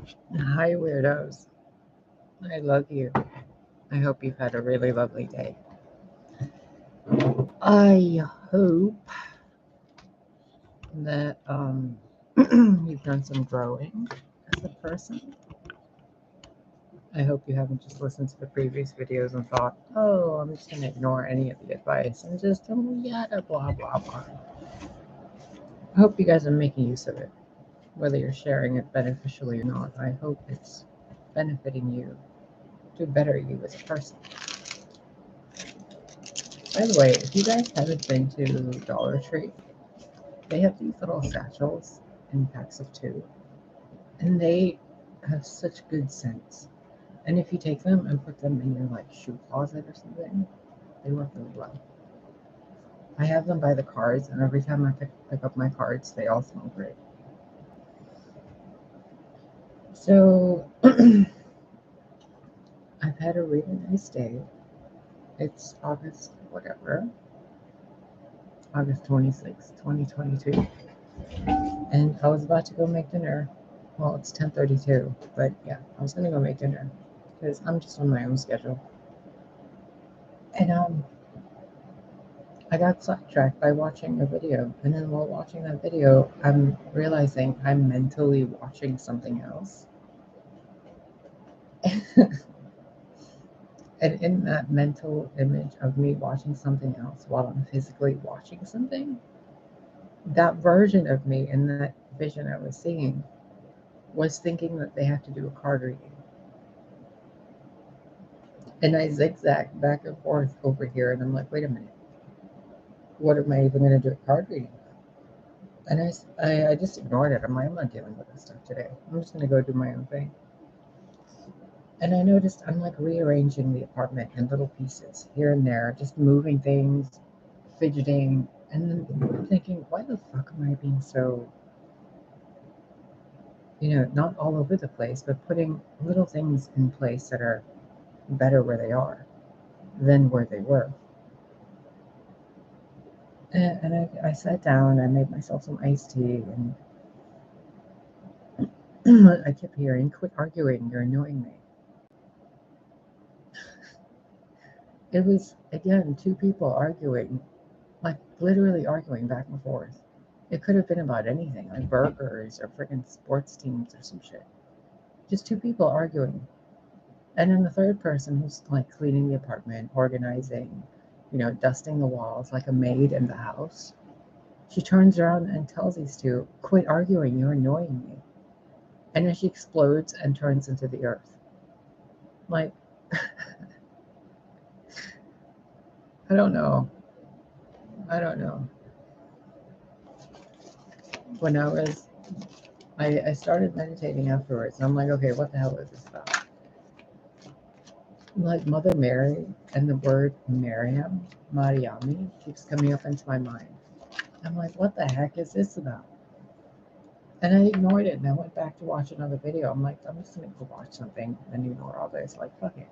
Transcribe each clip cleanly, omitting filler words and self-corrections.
Hi, weirdos. I love you. I hope you've had a really lovely day. I hope that you've done some growing as a person. I hope you haven't just listened to the previous videos and thought, oh, I'm just going to ignore any of the advice and just, yada, blah, blah, blah. I hope you guys are making use of it. Whether you're sharing it beneficially or not, I hope it's benefiting you to better you as a person. By the way, if you guys haven't been to Dollar Tree, they have these little satchels in packs of 2, and they have such good scents. And if you take them and put them in your shoe closet or something, they work really well. I have them by the cards, and every time I pick up my cards, they all smell great. So I've had a really nice day. It's August, whatever, August 26th, 2022. And I was about to go make dinner. Well, it's 10:32, but yeah, I was gonna go make dinner because I'm just on my own schedule. And I got sidetracked by watching a video, and then while watching that video, I'm realizing I'm mentally watching something else. And in that mental image of me watching something else while I'm physically watching something, that version of me in that vision I was seeing was thinking that they have to do a card reading. And I zigzag back and forth over here, and I'm like, wait a minute, what am I even going to do a card reading? And I just ignored it. I'm like, I'm not dealing with this stuff today. I'm just going to go do my own thing. And I noticed I'm rearranging the apartment in little pieces here and there, just moving things, fidgeting, and then thinking, why the fuck am I being so, not all over the place, but putting little things in place that are better where they are than where they were. And I sat down, I made myself some iced tea, and I kept hearing, quit arguing, you're annoying me. It was, again, 2 people arguing, literally arguing back and forth. It could have been about anything, like burgers or freaking sports teams or some shit. Just 2 people arguing. And then the third person who's cleaning the apartment, organizing, dusting the walls like a maid in the house. She turns around and tells these 2, quit arguing, you're annoying me. And then she explodes and turns into the earth. I don't know. When I started meditating afterwards, and I'm like, okay, what the hell is this about? Mother Mary and the word Mariam, Mariami, keeps coming up into my mind. I'm like, what the heck is this about? And I ignored it, and I went back to watch another video. I'm like, I'm just going to go watch something and ignore all this. Fuck it.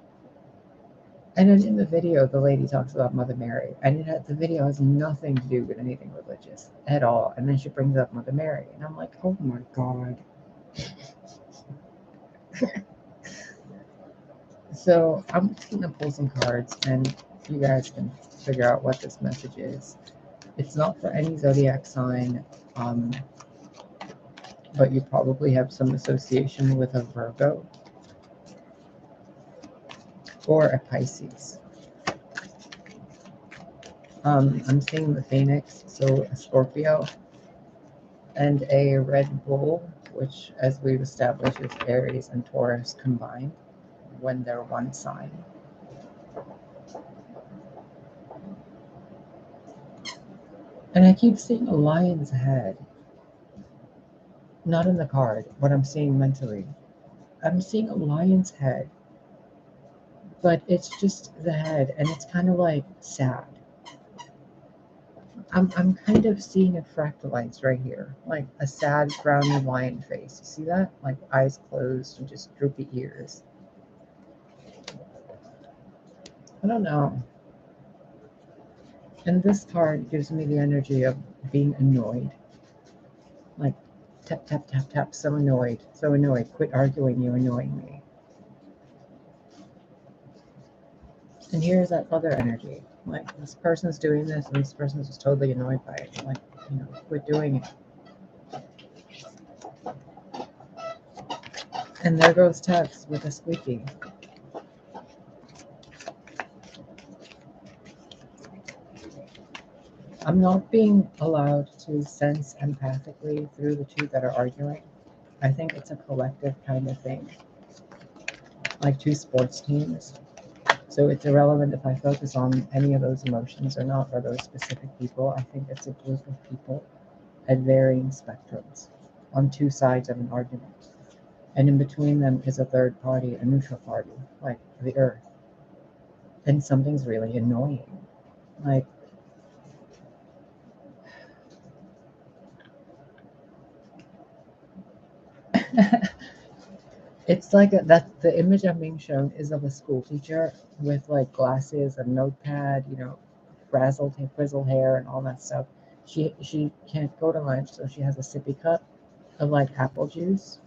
And then in the video, the lady talks about Mother Mary, and the video has nothing to do with anything religious at all. And then she brings up Mother Mary, and I'm like, oh my God. So I'm just going to pull some cards, and you guys can figure out what this message is. It's not for any zodiac sign, but you probably have some association with a Virgo or a Pisces. I'm seeing the Phoenix, so a Scorpio, and a Red Bull, which, as we've established, is Aries and Taurus combined when they're one sign. And I keep seeing a lion's head. Not in the card, what I'm seeing mentally. I'm seeing a lion's head, but it's just the head, and it's kind of sad. I'm kind of seeing it fractalized right here, like a sad, frowny lion face. You see that? Eyes closed and just droopy ears. I don't know. And this card gives me the energy of being annoyed. Tap, tap, tap, tap. So annoyed. So annoyed. Quit arguing. You're annoying me. And here's that other energy. Like, this person's doing this, and this person's just totally annoyed by it. Like, quit doing it. And there goes Tex with a squeaky. I'm not being allowed to sense empathically through the two that are arguing. I think it's a collective kind of thing, like two sports teams. So it's irrelevant if I focus on any of those emotions or not, or those specific people. I think it's a group of people at varying spectrums on two sides of an argument. And in between them is a third party, a neutral party, like the earth. And something's really annoying. Like, it's like that's the image I'm being shown is of a school teacher with like glasses, a notepad, frazzled, frizzled hair, and all that stuff. She can't go to lunch, so she has a sippy cup of like apple juice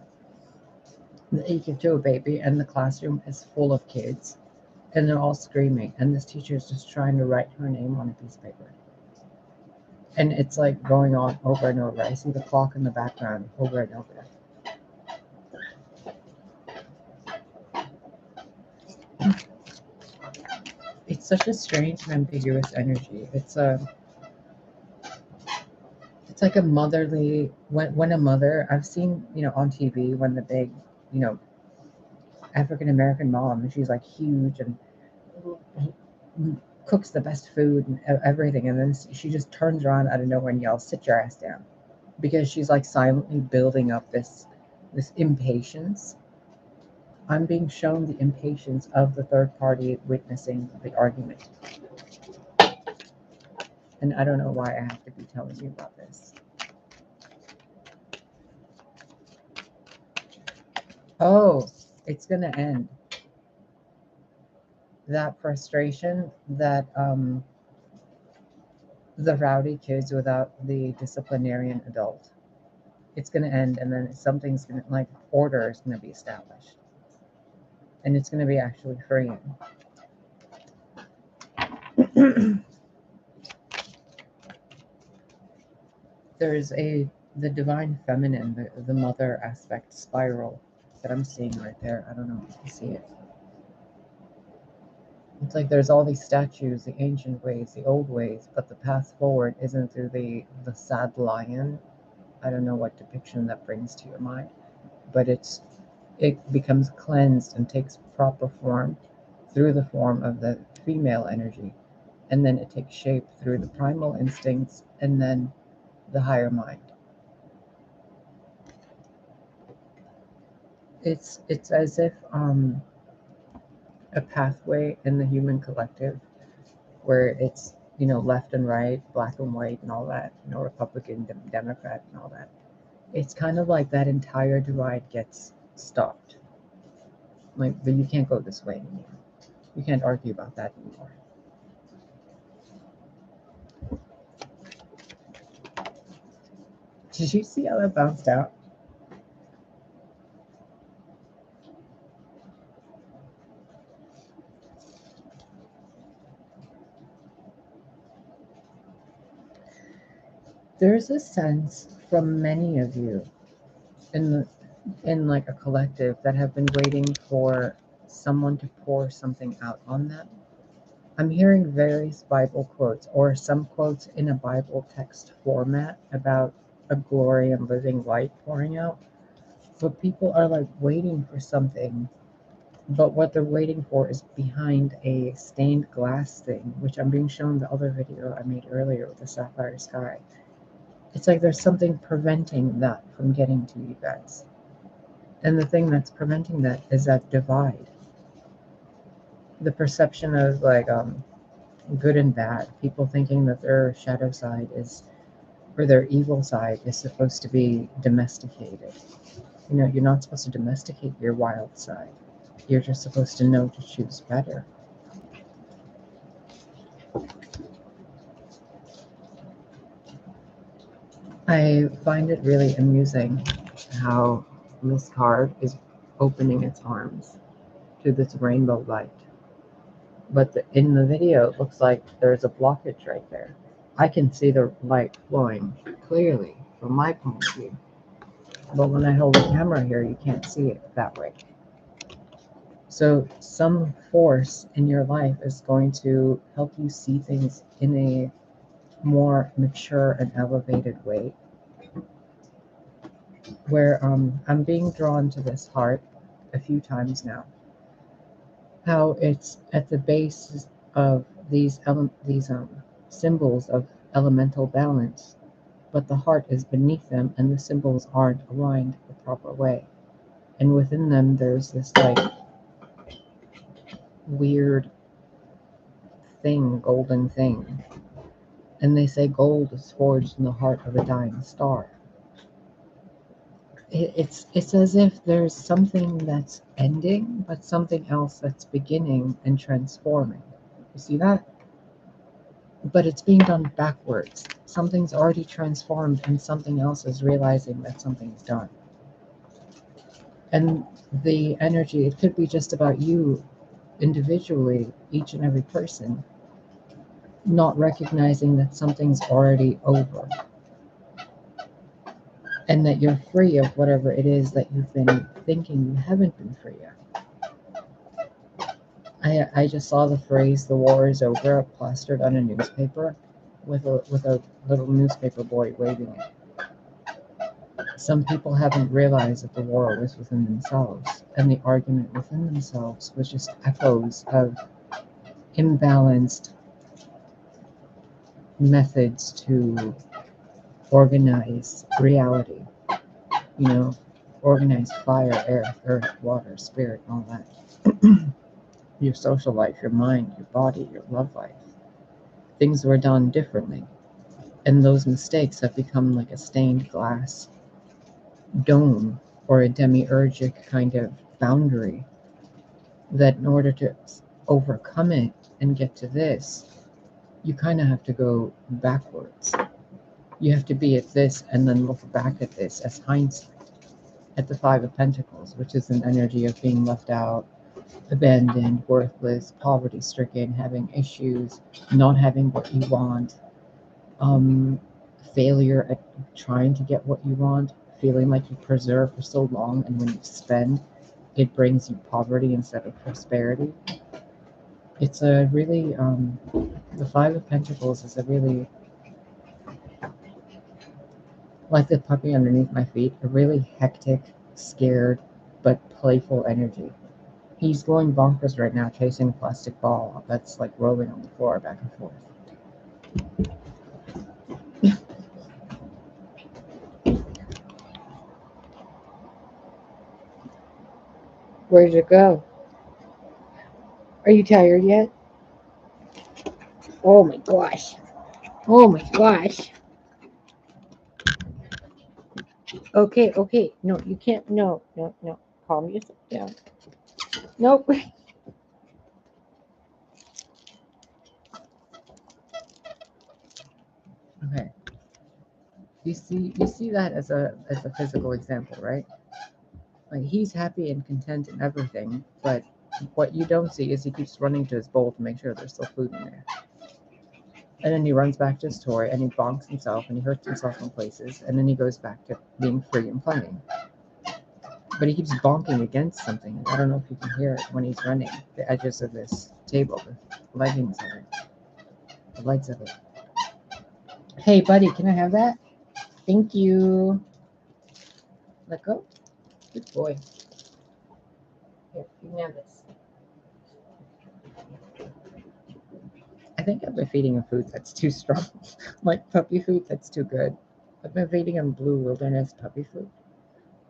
that you give to a baby, and the classroom is full of kids, and they're all screaming, and this teacher is just trying to write her name on a piece of paper. And it's like going on over and over. I see the clock in the background over and over. It's such a strange and ambiguous energy. It's like a motherly, when a mother, I've seen, on TV when the big, African American mom, and she's like huge and cooks the best food and everything, and then she just turns around out of nowhere and yells, "Sit your ass down," because she's like silently building up this impatience. I'm being shown the impatience of the third party witnessing the argument. And I don't know why I have to be telling you about this. Oh, it's going to end. That frustration that the rowdy kids without the disciplinarian adult. It's going to end, and then something's going to, like, order is going to be established. And it's going to be actually freeing. There's the divine feminine, the mother aspect spiral that I'm seeing right there. I don't know if you see it. It's like there's all these statues, the ancient ways, the old ways, but the path forward isn't through the sad lion. I don't know what depiction that brings to your mind, but it becomes cleansed and takes proper form through the form of the female energy, and then it takes shape through the primal instincts and then the higher mind. It's as if a pathway in the human collective where it's left and right, black and white, and all that, Republican, Democrat, and all that. It's kind of like that entire divide gets stopped. Like, but you can't go this way anymore. You can't argue about that anymore. Did you see how that bounced out? There's a sense from many of you in like a collective that have been waiting for someone to pour something out on them. I'm hearing various Bible quotes or some quotes in a Bible text format about a glory and living light pouring out. But people are like waiting for something, but what they're waiting for is behind a stained glass thing, which I'm being shown the other video I made earlier with the sapphire sky. It's like there's something preventing that from getting to you guys. And the thing that's preventing that is that divide. The perception of like good and bad. People thinking that their shadow side is, or their evil side is supposed to be domesticated. You're not supposed to domesticate your wild side. You're just supposed to know to choose better. I find it really amusing how this card is opening its arms to this rainbow light. But in the video, it looks like there's a blockage right there. I can see the light flowing clearly from my point of view. But when I hold the camera here, you can't see it that way. So some force in your life is going to help you see things in a more mature and elevated way. Where I'm being drawn to this heart a few times now. How it's at the base of these symbols of elemental balance, but the heart is beneath them, and the symbols aren't aligned the proper way. And within them, there's this like weird thing, golden thing. And they say gold is forged in the heart of a dying star. It's as if there's something that's ending, but something else that's beginning and transforming. You see that? But it's being done backwards. Something's already transformed, and something else is realizing that something's done. And the energy, it could be just about you individually, each and every person, not recognizing that something's already over and that you're free of whatever it is that you've been thinking you haven't been free of. I just saw the phrase "the war is over" plastered on a newspaper with a little newspaper boy waving it. Some people haven't realized that the war was within themselves, and the argument within themselves was just echoes of imbalanced methods to organize reality. You know, organize fire, air, earth, water, spirit, all that. Your social life, your mind, your body, your love life. Things were done differently, and those mistakes have become like a stained glass dome or a demiurgic kind of boundary that in order to overcome it and get to this, you kind of have to go backwards. You have to be at this and then look back at this as hindsight, at the Five of Pentacles, which is an energy of being left out, abandoned, worthless, poverty-stricken, having issues, not having what you want, failure at trying to get what you want, feeling like you preserve for so long, and when you spend, it brings you poverty instead of prosperity. It's a really, the Five of Pentacles is a really, like the puppy underneath my feet, a really hectic, scared, but playful energy. He's going bonkers right now, chasing a plastic ball that's like rolling on the floor back and forth. Where did it go? Are you tired yet? Oh my gosh. Oh my gosh. Okay, okay. No, you can't. No, no, no. Calm yourself down. Nope. Okay. You see that as a physical example, right? Like he's happy and content in everything, but what you don't see is he keeps running to his bowl to make sure there's still food in there. And then he runs back to his toy and he bonks himself and he hurts himself in places, and then he goes back to being free and playing. But he keeps bonking against something. I don't know if you can hear it when he's running. The edges of this table, the leggings of it, the legs of it. Hey, buddy, can I have that? Thank you. Let go. Good boy. Here, you can have this. I think I've been feeding him food that's too strong, like puppy food that's too good. I've been feeding him Blue Wilderness puppy food,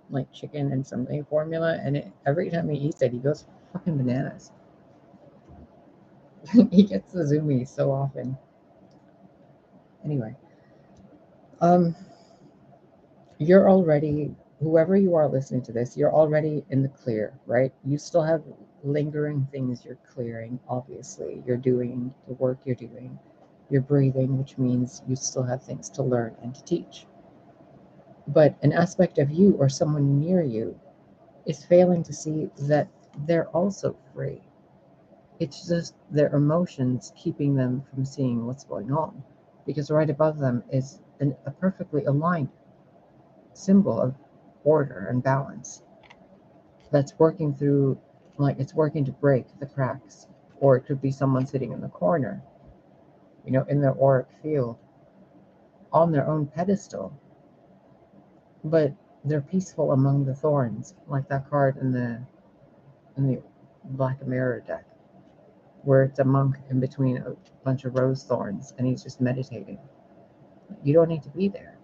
like chicken and something formula, and every time he eats it, he goes fucking bananas. He gets the zoomies so often. Anyway, you're already, whoever you are listening to this, you're already in the clear, right? You still have lingering things you're clearing, obviously. You're doing the work you're doing. You're breathing, which means you still have things to learn and to teach. But an aspect of you or someone near you is failing to see that they're also free. It's just their emotions keeping them from seeing what's going on. Because right above them is a perfectly aligned symbol of order and balance that's working through, like it's working to break the cracks. Or it could be someone sitting in the corner, in their auric field, on their own pedestal, but they're peaceful among the thorns, like that card in the Black Mirror deck, where it's a monk in between a bunch of rose thorns and he's just meditating. You don't need to be there.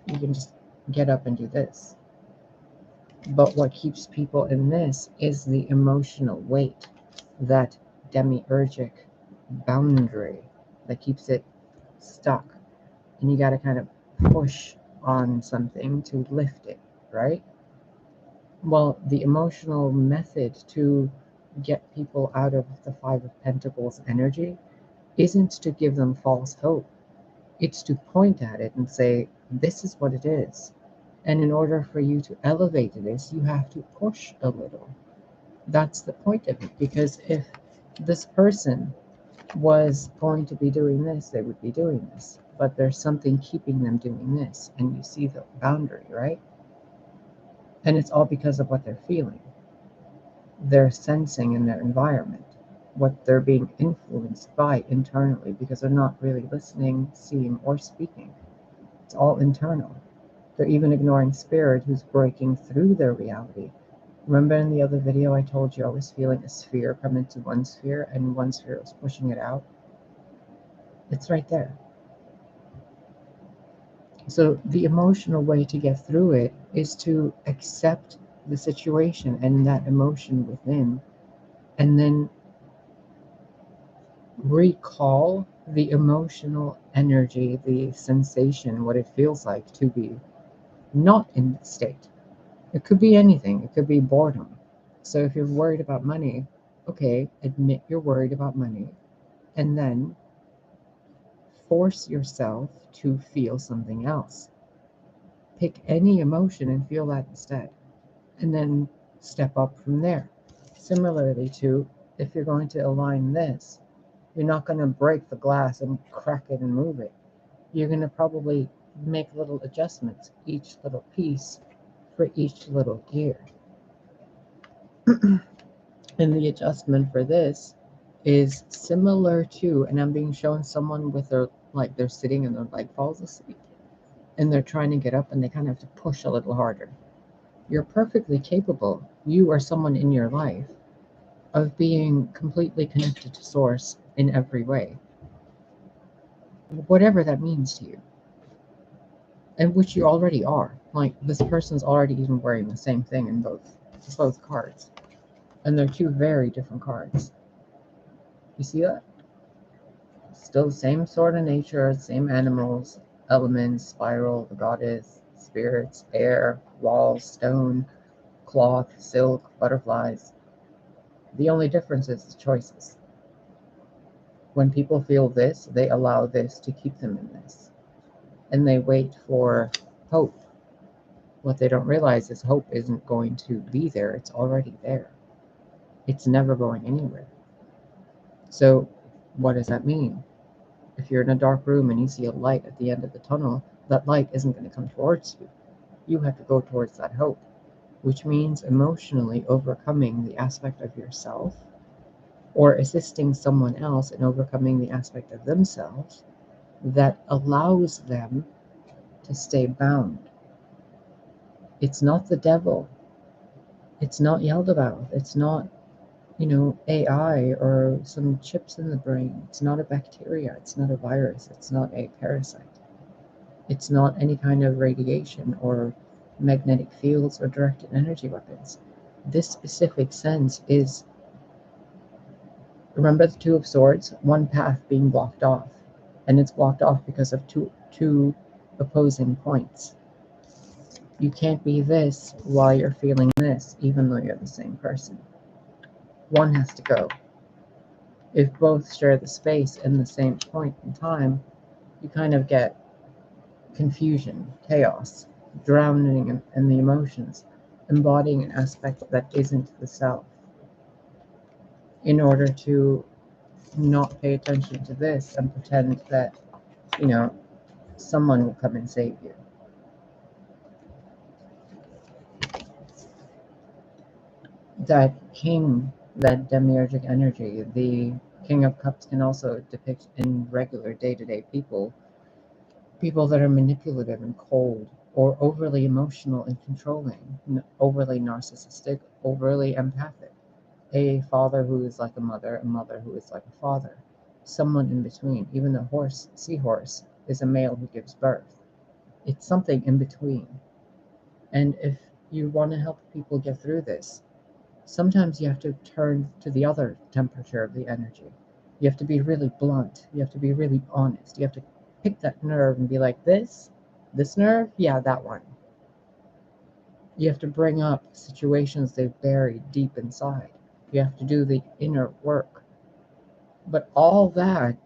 You can just get up and do this. But what keeps people in this is the emotional weight, that demiurgic boundary that keeps it stuck. And you got to kind of push on something to lift it, right? Well, the emotional method to get people out of the Five of Pentacles energy isn't to give them false hope. It's to point at it and say, this is what it is. And in order for you to elevate this, you have to push a little. That's the point of it. Because if this person was going to be doing this, they would be doing this. But there's something keeping them doing this. And you see the boundary, right? And it's all because of what they're feeling. They're sensing in their environment, what they're being influenced by internally, because they're not really listening, seeing, or speaking. It's all internal. They're even ignoring spirit, who's breaking through their reality. Remember in the other video I told you I was feeling a sphere come into one sphere and one sphere was pushing it out? It's right there. So the emotional way to get through it is to accept the situation and that emotion within, and then recall the emotional energy, the sensation, what it feels like to be not in that state. It could be anything. It could be boredom. So if you're worried about money, okay, admit you're worried about money, and then force yourself to feel something else. Pick any emotion and feel that instead, and then step up from there. Similarly to, if you're going to align this, you're not going to break the glass and crack it and move it. You're going to probably make little adjustments, each little piece for each little gear. And the adjustment for this is similar to, and I'm being shown someone with their, like they're sitting and their leg falls asleep and they're trying to get up and they kind of have to push a little harder. You're perfectly capable, you or someone in your life, of being completely connected to source in every way, whatever that means to you, and which you already are. Like this person's already even wearing the same thing in both cards, and they're two very different cards. You see that? Still the same sort of nature, same animals, elements, spiral, the goddess, spirits, air, walls, stone, cloth, silk, butterflies. The only difference is the choices. When people feel this, they allow this to keep them in this. And they wait for hope. What they don't realize is hope isn't going to be there. It's already there. It's never going anywhere. So what does that mean? If you're in a dark room and you see a light at the end of the tunnel, that light isn't going to come towards you. You have to go towards that hope, which means emotionally overcoming the aspect of yourself or assisting someone else in overcoming the aspect of themselves that allows them to stay bound. It's not the devil. It's not Yaldabaoth. It's not, AI or some chips in the brain. It's not a bacteria. It's not a virus. It's not a parasite. It's not any kind of radiation or magnetic fields or directed energy weapons. This specific sense is, remember the Two of Swords? One path being blocked off. And it's blocked off because of two opposing points. You can't be this while you're feeling this, even though you're the same person. One has to go. If both share the space in the same point in time, you kind of get confusion, chaos, drowning in the emotions, embodying an aspect that isn't the self, in order to not pay attention to this and pretend that, you know, someone will come and save you. That king, that demiurgic energy, the King of Cups can also depict in regular day-to-day people that are manipulative and cold, or overly emotional and controlling, overly narcissistic, overly empathic. A father who is like a mother who is like a father, someone in between. Even the seahorse, is a male who gives birth. It's something in between. And if you want to help people get through this, sometimes you have to turn to the other temperature of the energy. You have to be really blunt. You have to be really honest. You have to pick that nerve and be like, this nerve? Yeah, that one. You have to bring up situations they've buried deep inside. You have to do the inner work. But all that,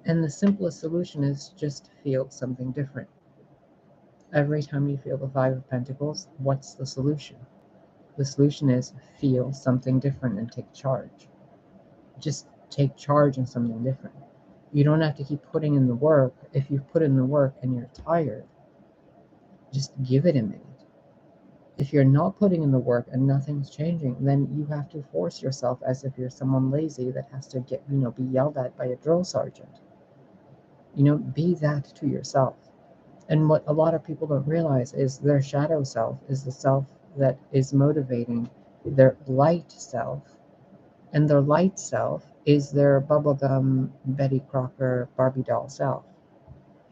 and the simplest solution is just feel something different. Every time you feel the Five of Pentacles, what's the solution? The solution is feel something different and take charge. Just take charge in something different. You don't have to keep putting in the work. If you put in the work and you're tired, just give it a minute. If you're not putting in the work and nothing's changing, then you have to force yourself as if you're someone lazy that has to be yelled at by a drill sergeant. Be that to yourself. And what a lot of people don't realize is their shadow self is the self that is motivating their light self. And their light self is their bubblegum, Betty Crocker, Barbie doll self.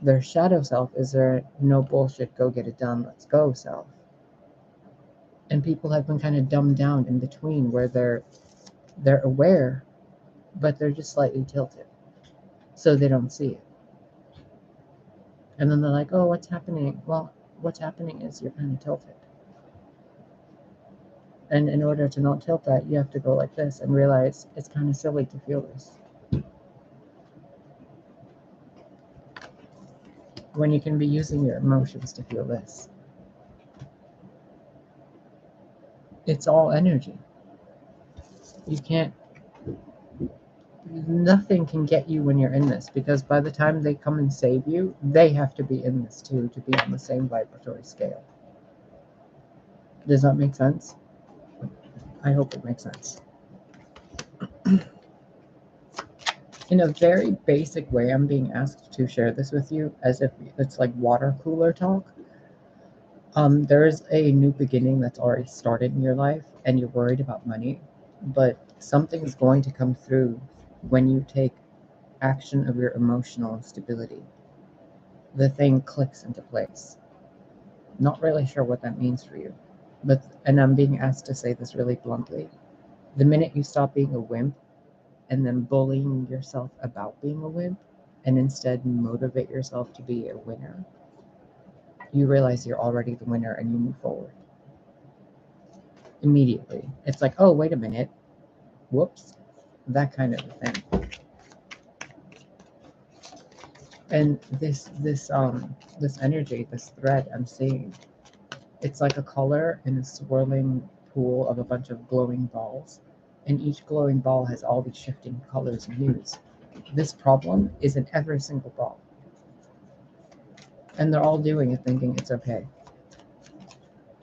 Their shadow self is their no bullshit, go get it done, let's go self. And people have been kind of dumbed down in between where they're aware, but they're just slightly tilted. So they don't see it. And then they're like, oh, what's happening? Well, what's happening is you're kind of tilted. And in order to not tilt that, you have to go like this and realize it's kind of silly to feel this. When you can be using your emotions to feel this. It's all energy. Nothing can get you when you're in this, because by the time they come and save you, they have to be in this too, to be on the same vibratory scale. Does that make sense? I hope it makes sense. In a very basic way, I'm being asked to share this with you as if it's like water cooler talk. There is a new beginning that's already started in your life, and you're worried about money, but something is going to come through when you take action of your emotional stability. The thing clicks into place. Not really sure what that means for you, and I'm being asked to say this really bluntly. The minute you stop being a wimp and then bullying yourself about being a wimp, and instead motivate yourself to be a winner, you realize you're already the winner and you move forward. Immediately. It's like, oh, wait a minute. Whoops. That kind of a thing. And this energy, this thread I'm seeing, it's like a color in a swirling pool of a bunch of glowing balls. And each glowing ball has all these shifting colors and hues. This problem is in every single ball. And they're all doing it thinking it's okay.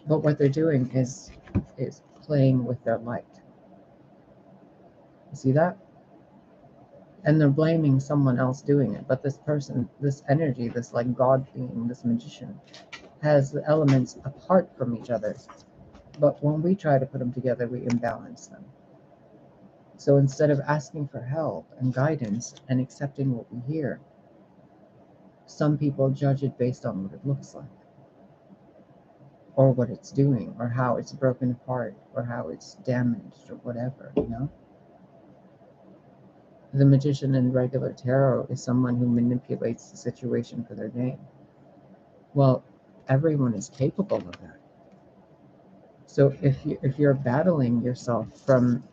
But what they're doing is playing with their light. You see that? And they're blaming someone else doing it. But this person, this energy, this like God being, this magician, has the elements apart from each other. But when we try to put them together, we imbalance them. So instead of asking for help and guidance and accepting what we hear, some people judge it based on what it looks like, or what it's doing, or how it's broken apart, or how it's damaged, or whatever, The magician in regular tarot is someone who manipulates the situation for their gain. Well, everyone is capable of that. So if you're battling yourself from,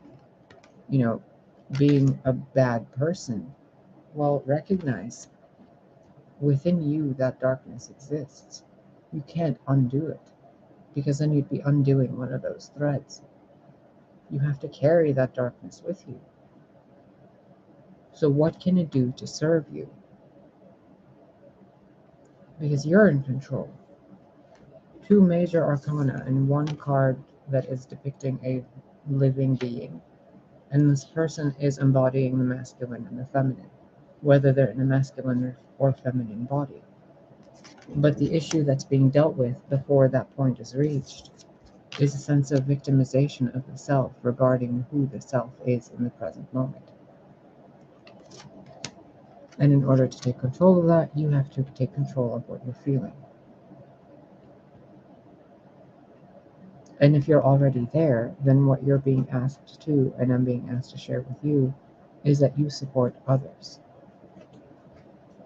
being a bad person, well, recognize Within you, that darkness exists. You can't undo it, because then you'd be undoing one of those threads. You have to carry that darkness with you. So what can it do to serve you? Because you're in control. Two major arcana and one card that is depicting a living being. And this person is embodying the masculine and the feminine, whether they're in a masculine or feminine body. But the issue that's being dealt with before that point is reached is a sense of victimization of the self regarding who the self is in the present moment. And in order to take control of that, you have to take control of what you're feeling. And if you're already there, then what you're being asked to, and I'm being asked to share with you, is that you support others.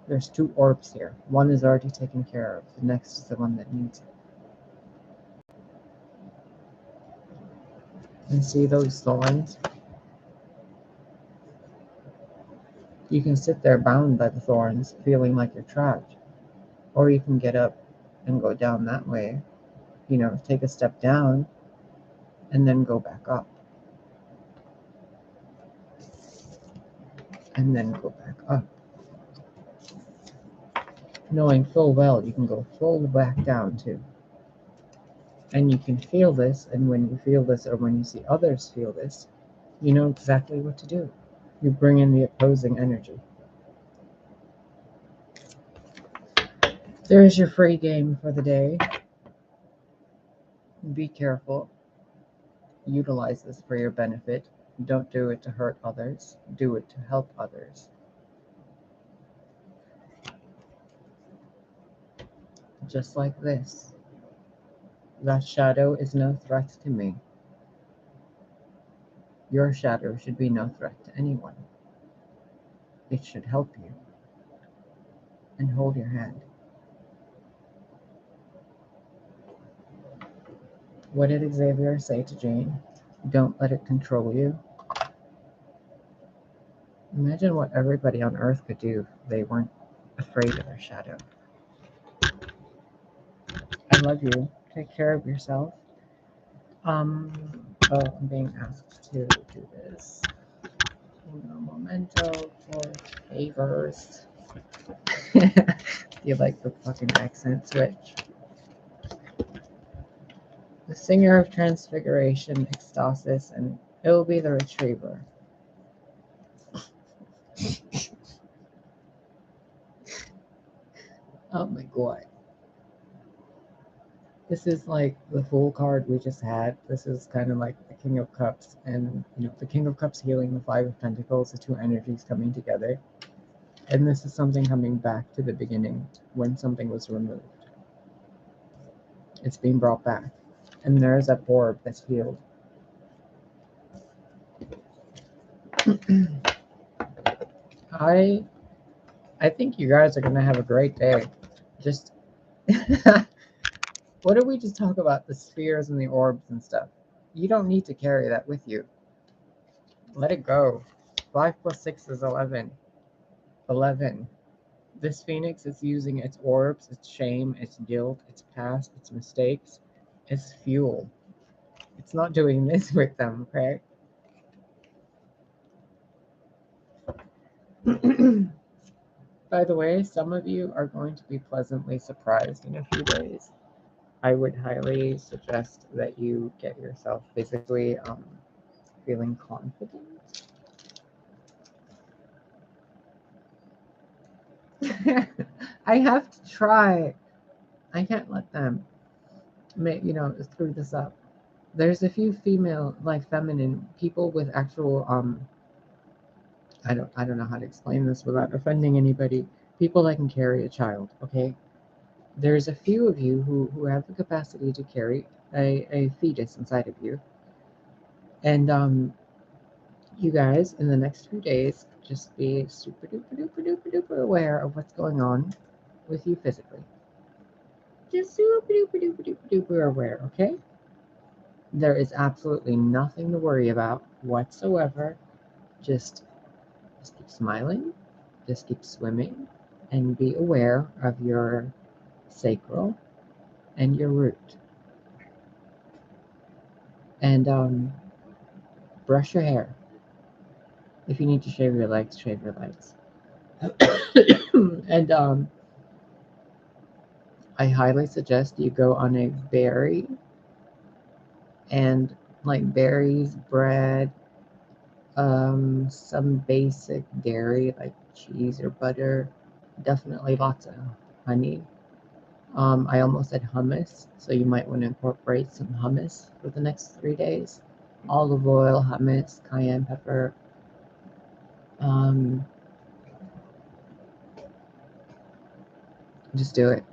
There's two orbs here. One is already taken care of. The next is the one that needs it. And see those thorns? You can sit there bound by the thorns, feeling like you're trapped. Or you can get up and go down that way. Take a step down and then go back up. And then go back up. Knowing full well you can go full back down too. And you can feel this, and when you feel this or when you see others feel this, you know exactly what to do. You bring in the opposing energy. There's your free game for the day. Be careful. Utilize this for your benefit. Don't do it to hurt others. Do it to help others. Just like this. That shadow is no threat to me. Your shadow should be no threat to anyone. It should help you and hold your hand. What did Xavier say to Jane? Don't let it control you. Imagine what everybody on Earth could do if they weren't afraid of their shadow. I love you. Take care of yourself. I'm being asked to do this. Memento for favors. You like the fucking accent switch? The singer of transfiguration, ecstasis, and it'll be the retriever. Oh my god. This is like the Fool card we just had. This is kind of like the King of Cups, and the King of Cups healing the Five of Pentacles, the two energies coming together. And this is something coming back to the beginning when something was removed. It's being brought back. And there's that orb that's healed. I think you guys are gonna have a great day. Just what did we just talk about? The spheres and the orbs and stuff. You don't need to carry that with you. Let it go. 5 plus 6 is 11. 11. This phoenix is using its orbs, its shame, its guilt, its past, its mistakes, its fuel. It's not doing this with them, okay? By the way, some of you are going to be pleasantly surprised in a few days. I would highly suggest that you get yourself physically feeling confident. I have to try. I can't let them screw this up. There's a few female, like feminine people with actual I don't know how to explain this without offending anybody. People that can carry a child, okay? There's a few of you who have the capacity to carry a fetus inside of you. And you guys, in the next few days, just be super duper duper duper duper aware of what's going on with you physically. Just super duper duper duper duper aware, okay? There is absolutely nothing to worry about whatsoever. Just keep smiling. Just keep swimming. and be aware of your sacral and your root. And brush your hair. If you need to shave your legs, shave your legs. And I highly suggest you go on a berry and like berries, bread, some basic dairy like cheese or butter, definitely lots of honey. I almost said hummus, so you might want to incorporate some hummus for the next 3 days. Olive oil, hummus, cayenne pepper. Just do it.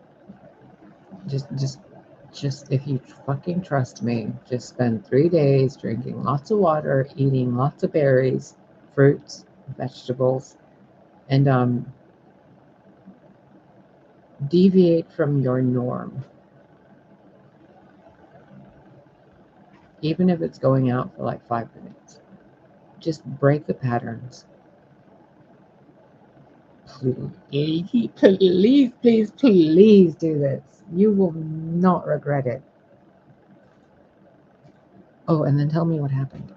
Just if you fucking trust me, just spend 3 days drinking lots of water, eating lots of berries, fruits, vegetables, and deviate from your norm. Even if it's going out for like 5 minutes. Just break the patterns. Please, please do this. You will not regret it. Oh, and then tell me what happened.